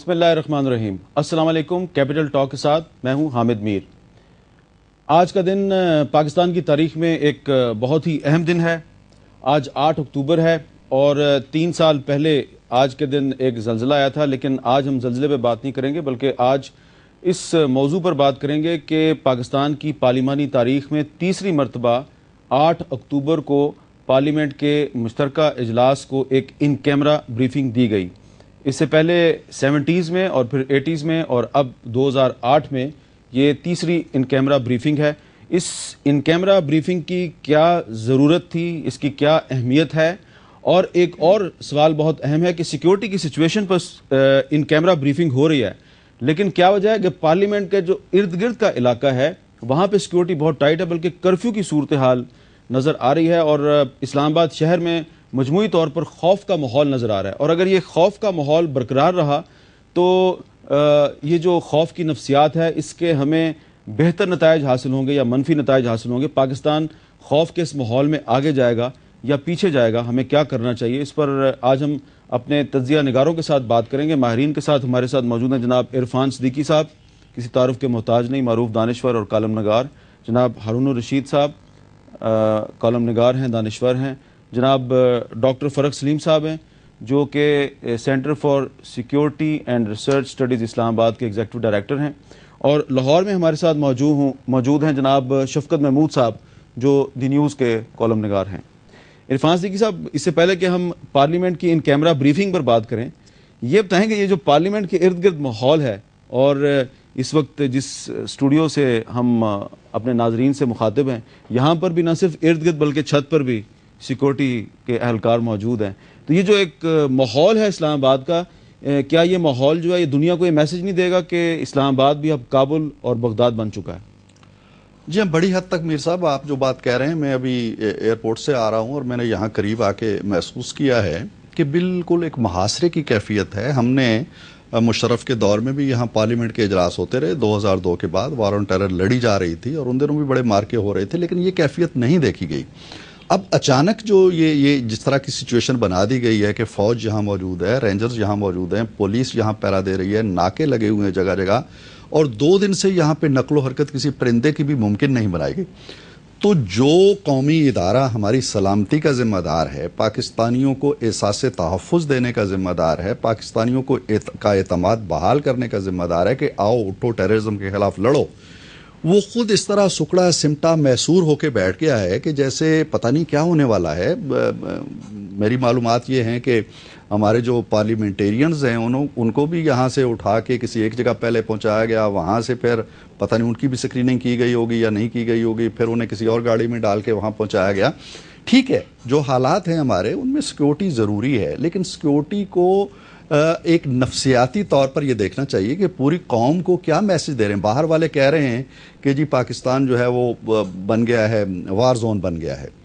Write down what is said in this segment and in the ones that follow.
बिस्मिल्लाहिर्रहमानिर्रहीम। अस्सलाम वालेकुम। कैपिटल टॉक के साथ मैं हूं हामिद मीर। आज का दिन पाकिस्तान की तारीख में एक बहुत ही अहम दिन है। आज 8 अक्टूबर है और 3 साल पहले आज के दिन एक ज़लज़ला आया था, लेकिन आज हम ज़लज़ले पे बात नहीं करेंगे, बल्कि आज इस मौजू पर बात करेंगे कि पाकिस्तान की पार्लिमानी तारीख में तीसरी मरतबा 8 अक्टूबर को पार्लियामेंट के मुश्तरका इजलास को एक इन कैमरा ब्रीफिंग दी गई। इससे पहले 70s में और फिर 80s में और अब 2008 में ये तीसरी इन कैमरा ब्रीफिंग है। इस इन कैमरा ब्रीफिंग की क्या ज़रूरत थी, इसकी क्या अहमियत है, और एक और सवाल बहुत अहम है कि सिक्योरिटी की सिचुएशन पर इन कैमरा ब्रीफिंग हो रही है, लेकिन क्या वजह है कि पार्लियामेंट के जो इर्द गिर्द का इलाका है वहाँ पर सिक्योरिटी बहुत टाइट है, बल्कि कर्फ्यू की सूरत हाल नज़र आ रही है और इस्लामाबाद शहर में मजमूई तौर पर खौफ का माहौल नज़र आ रहा है। और अगर ये खौफ का माहौल बरकरार रहा तो ये जो खौफ की नफ्सियात है इसके हमें बेहतर नताइज हासिल होंगे या मनफी नताइज हासिल होंगे। पाकिस्तान खौफ के इस माहौल में आगे जाएगा या पीछे जाएगा, हमें क्या करना चाहिए, इस पर आज हम अपने तज्जिया निगारों के साथ बात करेंगे। माहिरीन के साथ हमारे साथ मौजूद हैं जनाब इरफान सिद्दीकी साहब, किसी तारुफ के मोहताज नहीं, मारूफ दानिश्वर और कॉलम नगार। जनाब हारून रशीद साहब कॉलम नगार हैं, दानिश्वर हैं। जनाब डॉक्टर फ़रक सलीम साहब हैं जो कि centre for security and research studies Islamabad के एग्जीक्यूटिव डायरेक्टर हैं। और लाहौर में हमारे साथ मौजूद हैं जनाब शफकत महमूद साहब जो दी न्यूज़ के कॉलम नगार हैं। इरफान सिद्दीकी साहब, इससे पहले कि हम पार्लियामेंट की इन कैमरा ब्रीफिंग पर बात करें, ये बताएंगे ये जो पार्लियामेंट के इर्द गिर्द माहौल है और इस वक्त जिस स्टूडियो से हम अपने नाजरीन से मुखातिब हैं, यहाँ पर भी न सिर्फ इर्द गिर्द बल्कि छत पर भी सिक्योरिटी के अहलकार मौजूद हैं, तो ये जो एक माहौल है इस्लामाबाद का, क्या ये माहौल जो है ये दुनिया को ये मैसेज नहीं देगा कि इस्लामाबाद भी अब काबुल और बगदाद बन चुका है? जी हाँ, बड़ी हद तक मीर साहब आप जो बात कह रहे हैं, मैं अभी एयरपोर्ट से आ रहा हूँ और मैंने यहाँ करीब आके महसूस किया है कि बिल्कुल एक मुहासरे की कैफियत है। हमने मुशर्रफ के दौर में भी यहाँ पार्लियामेंट के इजलास होते रहे, 2002 के बाद वार ऑन टेरर लड़ी जा रही थी और उन दिनों भी बड़े मार्के हो रहे थे, लेकिन ये कैफियत नहीं देखी गई। अब अचानक जो ये जिस तरह की सिचुएशन बना दी गई है कि फौज यहाँ मौजूद है, रेंजर्स यहाँ मौजूद हैं, पुलिस यहाँ पहरा दे रही है, नाके लगे हुए हैं जगह जगह, और 2 दिन से यहाँ पे नकलो हरकत किसी परिंदे की भी मुमकिन नहीं बनाई गई। तो जो कौमी इदारा हमारी सलामती का ज़िम्मेदार है, पाकिस्तानियों को एहसास तहफ़्फ़ुज़ देने का ज़िम्मेदार है, पाकिस्तानियों को का एतमाद बहाल करने का ज़िम्मेदार है कि आओ उठो टेररिज्म के ख़िलाफ़ लड़ो, वो खुद इस तरह सुकड़ा सिमटा मैसूर होके बैठ गया है कि जैसे पता नहीं क्या होने वाला है। मेरी मालूमात ये हैं कि हमारे जो पार्लियामेंटेरियंस हैं उनको भी यहाँ से उठा के किसी एक जगह पहले पहुँचाया गया, वहाँ से फिर पता नहीं उनकी भी स्क्रीनिंग की गई होगी या नहीं की गई होगी, फिर उन्हें किसी और गाड़ी में डाल के वहाँ पहुँचाया गया। ठीक है, जो हालात हैं हमारे उनमें सिक्योरिटी ज़रूरी है, लेकिन सिक्योरिटी को एक नफ्सियाती तौर पर यह देखना चाहिए कि पूरी कौम को क्या मैसेज दे रहे हैं। बाहर वाले कह रहे हैं कि जी पाकिस्तान जो है वो बन गया है, वार जोन बन गया है।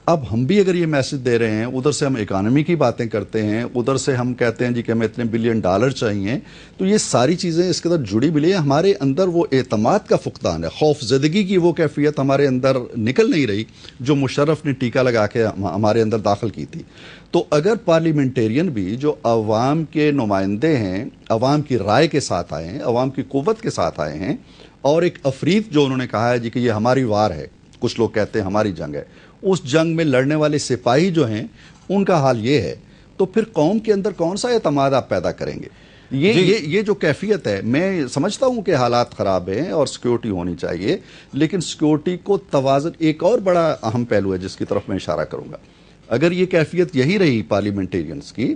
अब हम भी अगर ये मैसेज दे रहे हैं, उधर से हम इकानमी की बातें करते हैं, उधर से हम कहते हैं जी कि हमें इतने बिलियन डॉलर चाहिए, तो ये सारी चीज़ें इसके अंदर जुड़ी मिली है। हमारे अंदर वो एतमाद का फुकदान है, खौफजदगी की वो कैफियत हमारे अंदर निकल नहीं रही जो मुशर्रफ ने टीका लगा के हमारे अंदर दाखिल की थी। तो अगर पार्लियामेंटेरियन भी जो अवाम के नुमाइंदे हैं, अवाम की राय के साथ आए हैं, अवाम की क़ुव्वत के साथ आए हैं, और एक अफरीद जो उन्होंने कहा है जी कि ये हमारी वार है, कुछ लोग कहते हैं हमारी जंग है, उस जंग में लड़ने वाले सिपाही जो हैं उनका हाल ये है, तो फिर कौम के अंदर कौन सा एतमाद आप पैदा करेंगे? ये जो कैफियत है, मैं समझता हूं कि हालात ख़राब हैं और सिक्योरिटी होनी चाहिए, लेकिन सिक्योरिटी को तवाज़ुन एक और बड़ा अहम पहलू है जिसकी तरफ मैं इशारा करूंगा। अगर ये कैफियत यही रही पार्लियामेंटेरियंस की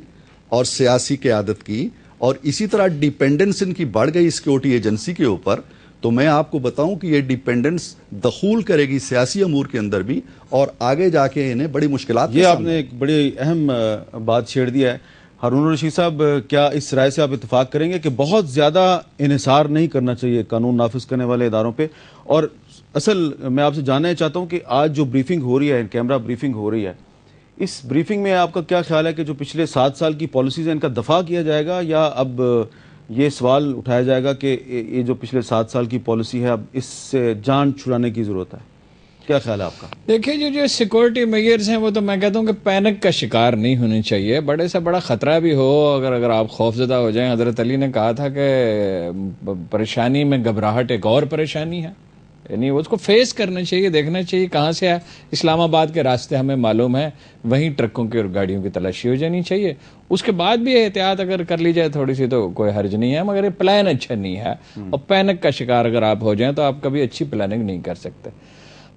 और सियासी क़यादत की, और इसी तरह डिपेंडेंस इनकी बढ़ गई सिक्योरिटी एजेंसी के ऊपर, तो मैं आपको बताऊं कि ये डिपेंडेंस दखूल करेगी सियासी अमूर के अंदर भी, और आगे जाके इन्हें बड़ी मुश्किलात। ये आपने एक बड़ी अहम बात छेड़ दिया है। हारून रशीद साहब, क्या इस राय से आप इत्तेफाक करेंगे कि बहुत ज़्यादा इन्हिसार नहीं करना चाहिए कानून नाफिज करने वाले इदारों पे? और असल मैं आपसे जानना चाहता हूँ कि आज जो ब्रीफिंग हो रही है, कैमरा ब्रीफिंग हो रही है, इस ब्रीफिंग में आपका क्या ख्याल है कि जो पिछले 7 साल की पॉलिसीज़ हैं इनका दफा किया जाएगा, या अब ये सवाल उठाया जाएगा कि ये जो पिछले 7 साल की पॉलिसी है अब इससे जान छुड़ाने की ज़रूरत है? کیا خیال ہے آپ کا؟ دیکھیے جو سیکورٹی میئرز ہیں وہ تو میں کہتا ہوں کہ پینک کا شکار نہیں ہونے چاہیے. بڑے سے بڑا خطرہ بھی ہو اگر آپ خوفزدہ ہو جائیں. حضرت علی نے کہا تھا کہ پریشانی میں گھبراہٹ ایک اور پریشانی ہے. یعنی اس کو فیس کرنا چاہیے, دیکھنا چاہیے کہاں سے ہے. اسلام آباد کے راستے ہمیں معلوم ہے, وہیں ٹرکوں کی اور گاڑیوں کی تلاشی ہو جانی چاہیے. اس کے بعد بھی احتیاط اگر کر لی جائے تھوڑی سی تو کوئی حرج نہیں ہے, مگر یہ پلان اچھا نہیں ہے. اور پینک کا شکار اگر آپ ہو جائیں تو آپ کبھی اچھی پلاننگ نہیں کر سکتے.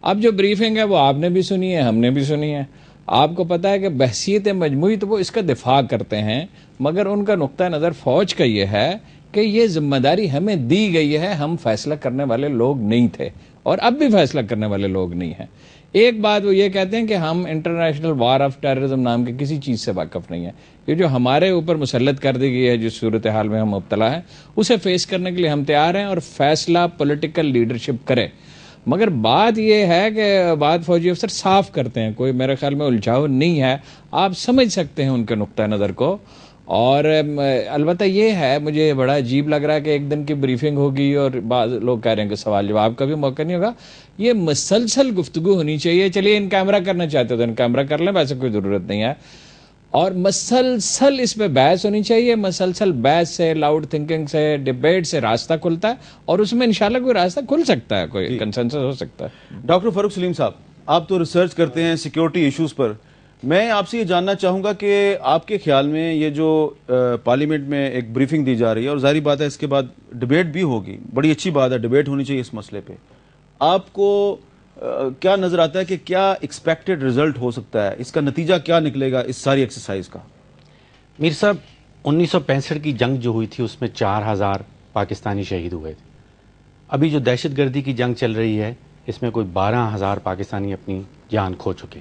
اب جو بریفنگ ہے وہ آپ نے بھی سنی ہے, ہم نے بھی سنی ہے. آپ کو پتا ہے کہ بحثیت مجموعی تو وہ اس کا دفاع کرتے ہیں, مگر ان کا نقطہ نظر فوج کا یہ ہے کہ یہ ذمہ داری ہمیں دی گئی ہے, ہم فیصلہ کرنے والے لوگ نہیں تھے اور اب بھی فیصلہ کرنے والے لوگ نہیں ہیں. ایک بات وہ یہ کہتے ہیں کہ ہم انٹرنیشنل وار آف ٹیررزم نام کی کسی چیز سے واقف نہیں ہیں. یہ جو ہمارے اوپر مسلط کر دی گئی ہے, جس صورتحال میں ہم مبتلا ہیں, اسے فیس کرنے کے لیے ہم تیار ہیں اور فیصلہ پولیٹیکل لیڈرشپ کرے. مگر بات یہ ہے کہ بات فوجی افسر صاف کرتے ہیں, کوئی میرے خیال میں الجھاؤ نہیں ہے, آپ سمجھ سکتے ہیں ان کے نقطہ نظر کو. اور البتہ یہ ہے, مجھے بڑا عجیب لگ رہا ہے کہ ایک دن کی بریفنگ ہوگی اور بعض لوگ کہہ رہے ہیں کہ سوال جواب کا بھی موقع نہیں ہوگا. یہ مسلسل گفتگو ہونی چاہیے. چلیے ان کیمرہ کرنا چاہتے تو ان کیمرہ کر لیں, ویسے کوئی ضرورت نہیں ہے. اور مسلسل اس پہ بحث ہونی چاہیے. مسلسل بحث سے, لاؤڈ تھنکنگ سے, ڈیبیٹ سے راستہ کھلتا ہے اور اس میں انشاءاللہ کوئی راستہ کھل سکتا ہے, کوئی کنسنسس ہو سکتا ہے. ڈاکٹر فاروق سلیم صاحب, آپ تو ریسرچ کرتے ہیں سیکیورٹی ایشوز پر. میں آپ سے یہ جاننا چاہوں گا کہ آپ کے خیال میں یہ جو پارلیمنٹ میں ایک بریفنگ دی جا رہی ہے, اور ظاہری بات ہے اس کے بعد ڈیبیٹ بھی ہوگی, بڑی اچھی بات ہے, ڈیبیٹ ہونی چاہیے اس مسئلے پہ. آپ کو کیا نظر آتا ہے کہ کیا ایکسپیکٹڈ رزلٹ ہو سکتا ہے, اس کا نتیجہ کیا نکلے گا اس ساری ایکسرسائز کا؟ میر صاحب, 1965 کی جنگ جو ہوئی تھی اس میں 4000 پاکستانی شہید ہوئے تھے. ابھی جو دہشت گردی کی جنگ چل رہی ہے اس میں کوئی 12000 پاکستانی اپنی جان کھو چکے.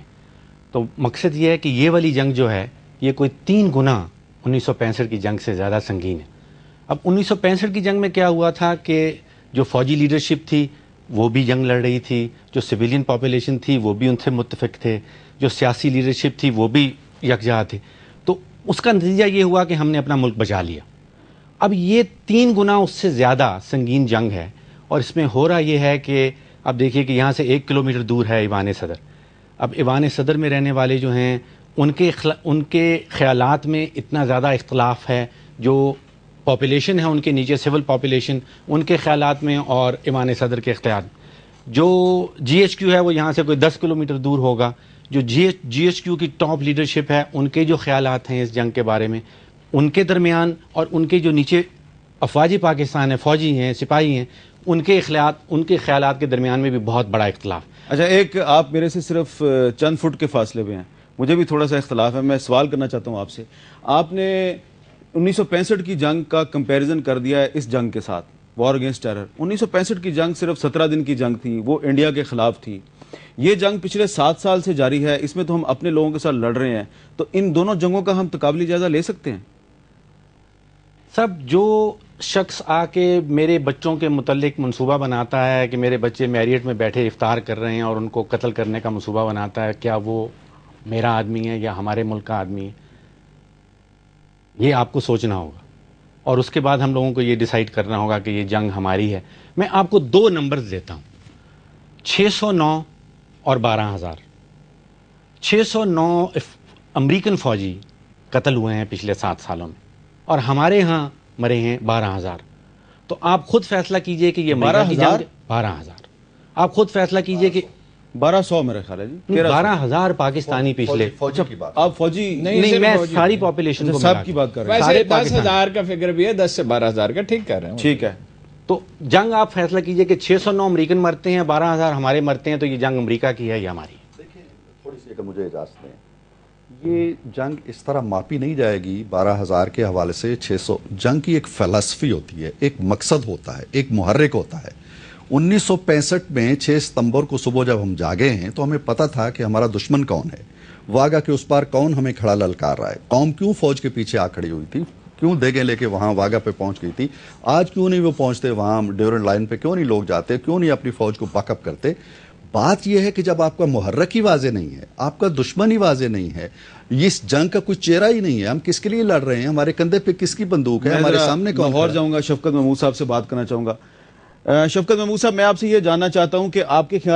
تو مقصد یہ ہے کہ یہ والی جنگ جو ہے یہ کوئی 3 گنا 1965 کی جنگ سے زیادہ سنگین ہے. اب 1965 کی جنگ میں کیا ہوا تھا کہ جو فوجی لیڈرشپ تھی وہ بھی جنگ لڑ رہی تھی, جو سویلین پاپولیشن تھی وہ بھی ان سے متفق تھے, جو سیاسی لیڈرشپ تھی وہ بھی یکجا تھے. تو اس کا نتیجہ یہ ہوا کہ ہم نے اپنا ملک بچا لیا. اب یہ 3 گنا اس سے زیادہ سنگین جنگ ہے, اور اس میں ہو رہا یہ ہے کہ اب دیکھیے کہ یہاں سے 1 کلومیٹر دور ہے ایوان صدر. اب ایوان صدر میں رہنے والے جو ہیں ان کے خیالات میں اتنا زیادہ اختلاف ہے, جو پاپولیشن ہے ان کے نیچے سول پاپولیشن ان کے خیالات میں اور ایوان صدر کے اختیار. جو جی ایچ کیو ہے وہ یہاں سے کوئی 10 کلومیٹر دور ہوگا. جو جی ایچ کیو کی ٹاپ لیڈرشپ ہے ان کے جو خیالات ہیں اس جنگ کے بارے میں, ان کے درمیان اور ان کے جو نیچے افواجی پاکستان ہے, فوجی ہیں, سپاہی ہیں, ان کے خیالات کے درمیان میں بھی بہت بڑا اختلاف. اچھا, ایک آپ میرے سے صرف چند فٹ کے فاصلے پہ ہیں, مجھے بھی تھوڑا سا اختلاف ہے. میں سوال کرنا چاہتا ہوں آپ سے. آپ نے 1965 کی جنگ کا کمپیریزن کر دیا ہے اس جنگ کے ساتھ, وار اگینسٹ ٹیرر. 1965 کی جنگ صرف 17 دن کی جنگ تھی, وہ انڈیا کے خلاف تھی. یہ جنگ پچھلے 7 سال سے جاری ہے, اس میں تو ہم اپنے لوگوں کے ساتھ لڑ رہے ہیں. تو ان دونوں جنگوں کا ہم تقابلی جائزہ لے سکتے ہیں؟ سب جو شخص آ کے میرے بچوں کے متعلق منصوبہ بناتا ہے کہ میرے بچے میریٹ میں بیٹھے افطار کر رہے ہیں اور ان کو قتل کرنے کا منصوبہ بناتا ہے, کیا وہ میرا آدمی ہے یا ہمارے ملک کا آدمی ہے؟ یہ آپ کو سوچنا ہوگا, اور اس کے بعد ہم لوگوں کو یہ ڈیسائیڈ کرنا ہوگا کہ یہ جنگ ہماری ہے. میں آپ کو 2 نمبرز دیتا ہوں, 609 اور 12000. 609 امریکن فوجی قتل ہوئے ہیں پچھلے 7 سالوں میں, اور ہمارے ہاں مرے ہیں 12000. تو آپ خود فیصلہ کیجئے کہ یہ 12,000 12,000 آپ خود فیصلہ کیجئے کہ 1200 میرے خیال ہے جی, 12,000 پاکستانی پچھلے. فوجی کی بات آپ فوجی نہیں, میں ساری پاپولیشن کو سب کی بات کر رہے ہیں. ویسے 10,000 کا فگر بھی ہے, 10 سے 12,000 کا, ٹھیک کہہ رہے ہیں. ٹھیک ہے. تو جنگ آپ فیصلہ کیجئے کہ 609 امریکن مرتے ہیں, 12,000 ہمارے مرتے ہیں, تو یہ جنگ امریکہ کی ہے یا ہماری؟ دیکھیں, تھوڑی سی اگر مجھے اجازت دیں, یہ جنگ اس طرح ماپی نہیں جائے گی 12,000 کے حوالے سے 600. جنگ کی ایک فلسفی ہوتی ہے, ایک مقصد ہوتا ہے, ایک محرک ہوتا ہے. 1965 میں 6 ستمبر کو صبح جب ہم جاگے ہیں تو ہمیں پتہ تھا کہ ہمارا دشمن کون ہے, واگا کے اس پار کون ہمیں کھڑا للکار رہا ہے. قوم کیوں فوج کے پیچھے آ کھڑی ہوئی تھی, کیوں دیگیں لے کے وہاں واگا پہ پہنچ گئی تھی. آج کیوں نہیں وہ پہنچتے وہاں ڈیورنڈ لائن پہ, کیوں نہیں لوگ جاتے, کیوں نہیں اپنی فوج کو بیک اپ کرتے. بات یہ ہے کہ جب آپ کا محرک ہی واضح نہیں ہے, آپ کا دشمن ہی واضح نہیں ہے, اس جنگ کا کوئی چہرہ ہی نہیں ہے, ہم کس کے لیے لڑ رہے ہیں, ہمارے کندھے پہ کس کی بندوق ہے, ہمارے سامنے کون اور جاؤں گا, شفقت محمود صاحب سے بات کرنا چاہوں گا. شفقت محمود صاحب, میں آپ سے یہ جاننا چاہتا ہوں کہ آپ کے خیال